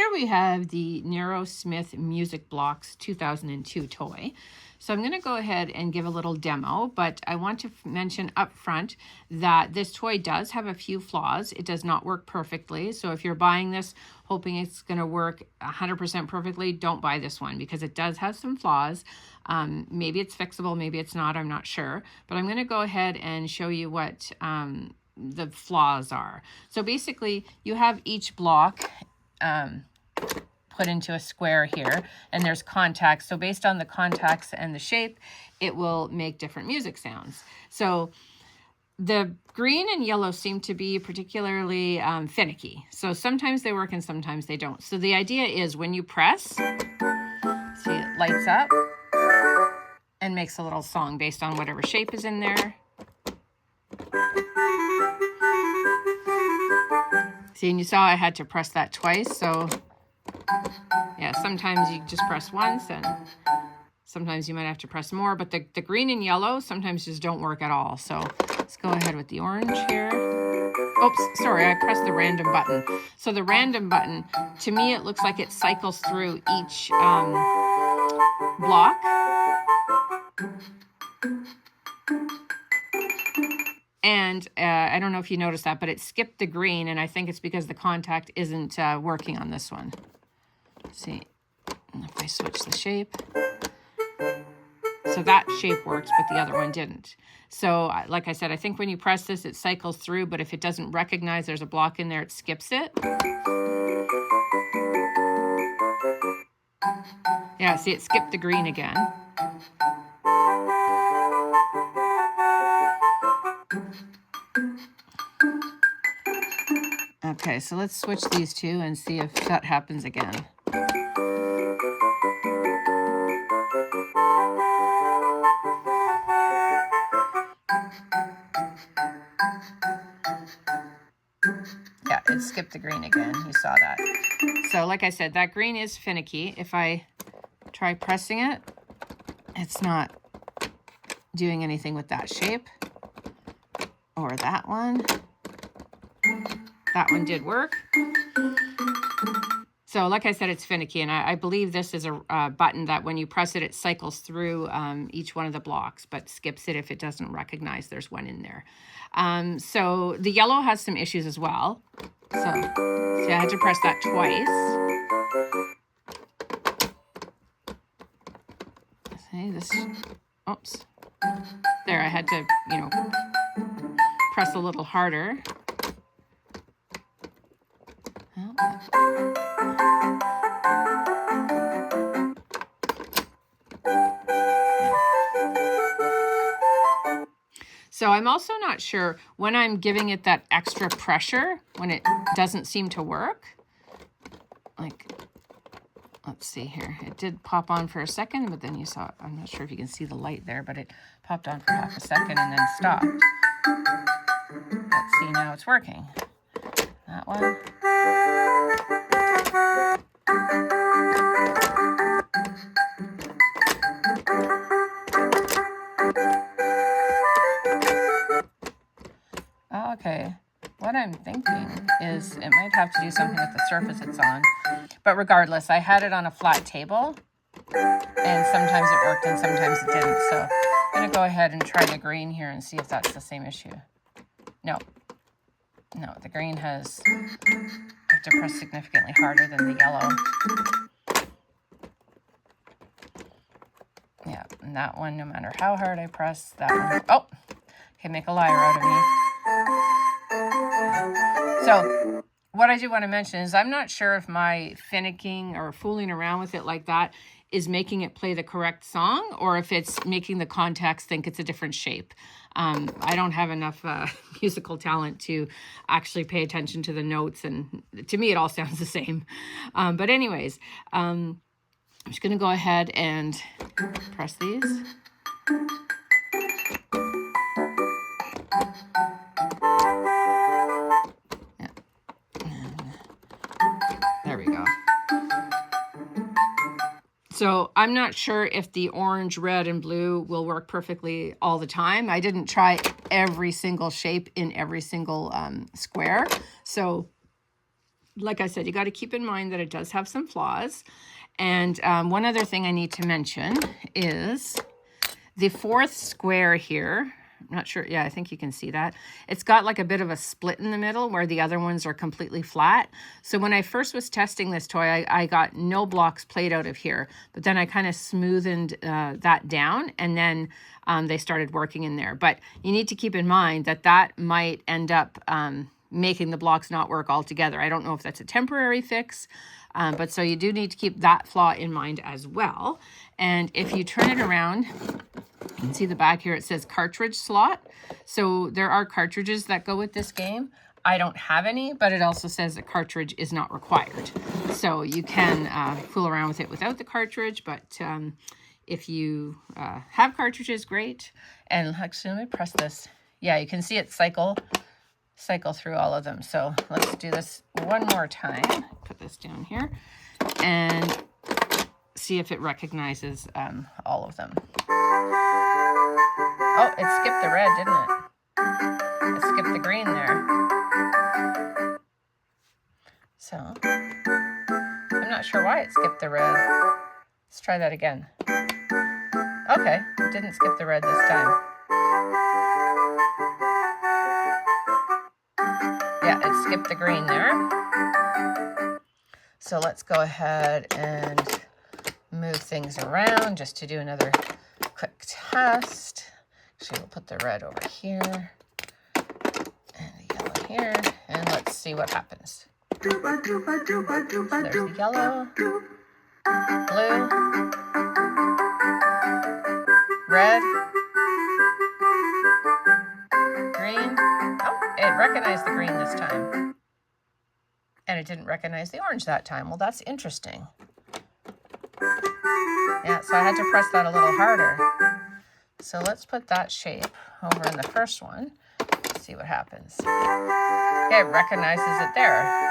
here we have the Neurosmith Music Blocks 2002 toy. So I'm going to go ahead and give a little demo, but I want to mention up front that this toy does have a few flaws. It does not work perfectly. So if you're buying this hoping it's going to work 100% perfectly, don't buy this one because it does have some flaws. Maybe it's fixable, maybe it's not, I'm not sure. But I'm going to go ahead and show you what the flaws are. So basically you have each block put into a square here, and there's contacts. So based on the contacts and the shape, it will make different music sounds. So the green and yellow seem to be particularly finicky. So sometimes they work and sometimes they don't. So the idea is when you press, see, it lights up and makes a little song based on whatever shape is in there. See, and you saw I had to press that twice, so yeah, sometimes you just press once and sometimes you might have to press more, but the green and yellow sometimes just don't work at all. So let's go ahead with the orange here. Oops, sorry, I pressed the random button. So the random button, to me, it looks like it cycles through each block. And I don't know if you noticed that, but it skipped the green, and I think it's because the contact isn't working on this one. Let's see if I switch the shape. So that shape works, but the other one didn't. So like I said, I think when you press this, it cycles through, but if it doesn't recognize there's a block in there, it skips it. Yeah, see, it skipped the green again. Okay, so let's switch these two and see if that happens again. Yeah, it skipped the green again. You saw that. So like I said, that green is finicky. If I try pressing it, it's not doing anything with that shape or that one. That one did work. So like I said, it's finicky, and I believe this is a button that when you press it, it cycles through each one of the blocks, but skips it if it doesn't recognize there's one in there. So the yellow has some issues as well. So see, I had to press that twice. See this, oops. There, I had to, press a little harder. So I'm also not sure when I'm giving it that extra pressure, when it doesn't seem to work. Like, let's see here. It did pop on for a second, but then you saw, I'm not sure if you can see the light there, but it popped on for half a second and then stopped. Let's see, now it's working. That one. Okay, what I'm thinking is it might have to do something with the surface it's on. But regardless, I had it on a flat table, and sometimes it worked and sometimes it didn't. So I'm going to go ahead and try the green here and see if that's the same issue. No, the green has, I have to press significantly harder than the yellow. Yeah, and that one, no matter how hard I press, that one, oh, can make a liar out of me. So what I do want to mention is I'm not sure if my finicking or fooling around with it like that is making it play the correct song, or if it's making the contacts think it's a different shape. I don't have enough musical talent to actually pay attention to the notes, and to me it all sounds the same. But anyways, I'm just going to go ahead and press these. Yeah. There we go. So I'm not sure if the orange, red, and blue will work perfectly all the time. I didn't try every single shape in every single square. So like I said, you got to keep in mind that it does have some flaws. And one other thing I need to mention is the fourth square here. I'm not sure. Yeah, I think you can see that. It's got like a bit of a split in the middle where the other ones are completely flat. So when I first was testing this toy, I got no blocks played out of here. But then I kind of smoothened that down, and then they started working in there. But you need to keep in mind that that might end up making the blocks not work altogether. I don't know if that's a temporary fix, but so you do need to keep that flaw in mind as well. And if you turn it around, you can see the back here, it says cartridge slot. So there are cartridges that go with this game. I don't have any, but it also says the cartridge is not required. So you can fool around with it without the cartridge, but if you have cartridges, great. And actually, let me press this. Yeah, you can see it cycle through all of them. So let's do this one more time. Put this down here and see if it recognizes all of them. Oh, it skipped the red, didn't it? It skipped the green there. So I'm not sure why it skipped the red. Let's try that again. Okay, it didn't skip the red this time. Yeah, it skipped the green there. So let's go ahead and move things around just to do another quick test. Actually, we'll put the red over here and the yellow here, and let's see what happens. So there's the yellow, blue, red, green. Oh, it recognized the green this time. And it didn't recognize the orange that time. Well, that's interesting. Yeah, so I had to press that a little harder. So let's put that shape over in the first one. See what happens. Yeah, it recognizes it there.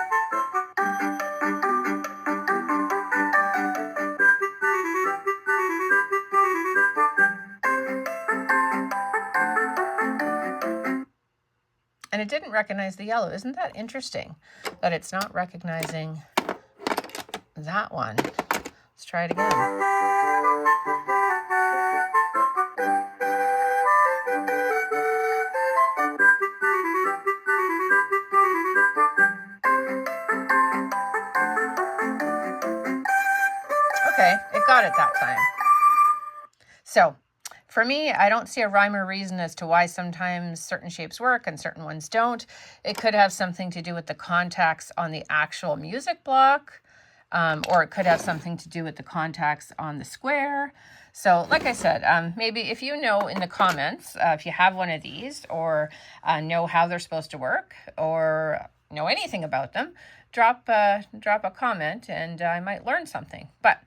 And it didn't recognize the yellow. Isn't that interesting that it's not recognizing that one? Let's try it again. Okay, it got it that time. So for me, I don't see a rhyme or reason as to why sometimes certain shapes work and certain ones don't. It could have something to do with the contacts on the actual music block, or it could have something to do with the contacts on the square. So like I said, maybe if you know in the comments, if you have one of these or know how they're supposed to work or know anything about them, drop a comment and I might learn something. But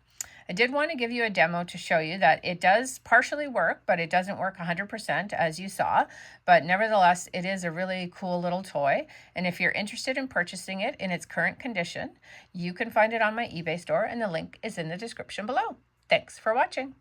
I did want to give you a demo to show you that it does partially work, but it doesn't work 100% as you saw. But nevertheless, it is a really cool little toy. And if you're interested in purchasing it in its current condition, you can find it on my eBay store and the link is in the description below. Thanks for watching.